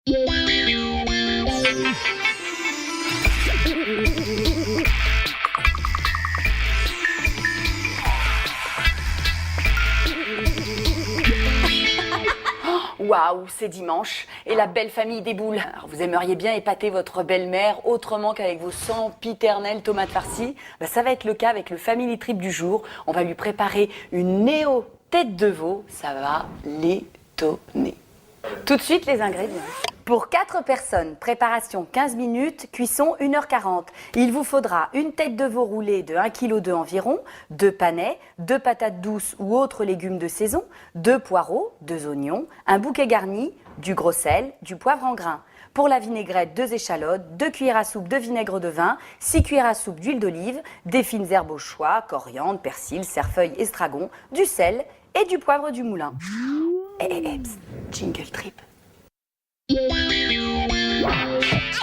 Waouh, c'est dimanche et la belle famille déboule. Alors, vous aimeriez bien épater votre belle-mère autrement qu'avec vos sempiternelles tomates farcies? Ça va être le cas avec le Family Trip du jour. On va lui préparer une néo tête de veau. Ça va l'étonner. Tout de suite, les ingrédients. Pour 4 personnes, préparation 15 minutes, cuisson 1h40. Il vous faudra une tête de veau roulée de 1,2 kg environ, 2 panais, 2 patates douces ou autres légumes de saison, 2 poireaux, 2 oignons, un bouquet garni, du gros sel, du poivre en grains. Pour la vinaigrette, 2 échalotes, 2 cuillères à soupe de vinaigre de vin, 6 cuillères à soupe d'huile d'olive, des fines herbes au choix, coriandre, persil, cerfeuil, estragon, du sel et du poivre du moulin. Psst, jingle trip.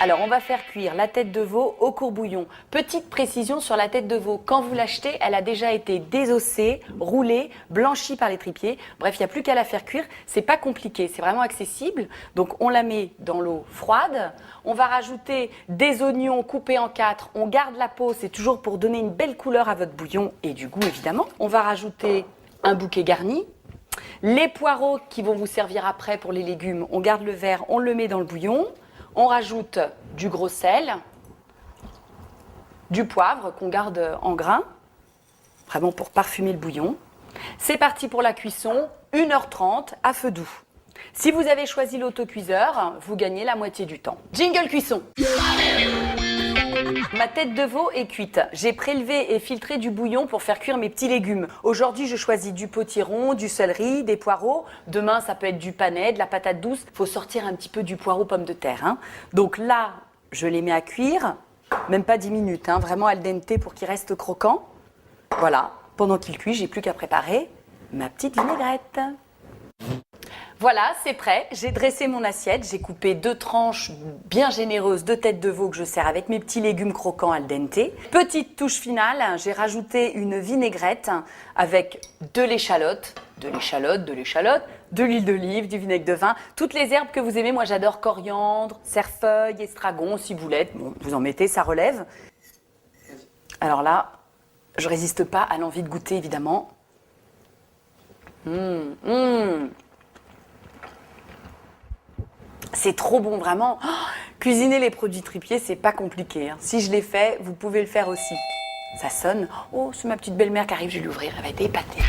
Alors, on va faire cuire la tête de veau au courbouillon. Petite précision sur la tête de veau. Quand vous l'achetez, elle a déjà été désossée, roulée, blanchie par les tripiers. Bref, il n'y a plus qu'à la faire cuire. C'est pas compliqué, c'est vraiment accessible. Donc, on la met dans l'eau froide. On va rajouter des oignons coupés en 4. On garde la peau, c'est toujours pour donner une belle couleur à votre bouillon et du goût, évidemment. On va rajouter un bouquet garni. Les poireaux qui vont vous servir après pour les légumes, on garde le vert, on le met dans le bouillon. On rajoute du gros sel, du poivre qu'on garde en grains, vraiment pour parfumer le bouillon. C'est parti pour la cuisson, 1h30 à feu doux. Si vous avez choisi l'autocuiseur, vous gagnez la moitié du temps. Jingle cuisson. Ma tête de veau est cuite. J'ai prélevé et filtré du bouillon pour faire cuire mes petits légumes. Aujourd'hui, je choisis du potiron, du céleri, des poireaux. Demain, ça peut être du panais, de la patate douce. Il faut sortir un petit peu du poireau pomme de terre. Donc là, je les mets à cuire, même pas 10 minutes, vraiment al dente pour qu'ils restent croquants. Voilà, pendant qu'ils cuisent, j'ai plus qu'à préparer ma petite vinaigrette. Voilà, c'est prêt. J'ai dressé mon assiette. J'ai coupé 2 tranches bien généreuses de tête de veau que je sers avec mes petits légumes croquants al dente. Petite touche finale, j'ai rajouté une vinaigrette avec de l'échalote, de l'huile d'olive, du vinaigre de vin, toutes les herbes que vous aimez. Moi, j'adore coriandre, cerfeuil, estragon, ciboulette. Bon, vous en mettez, ça relève. Alors là, je résiste pas à l'envie de goûter, évidemment. C'est trop bon, vraiment. Cuisiner les produits tripiers, c'est pas compliqué. Si je l'ai fait, vous pouvez le faire aussi. Ça sonne. Oh, c'est ma petite belle-mère qui arrive, je vais l'ouvrir, elle va être épatée.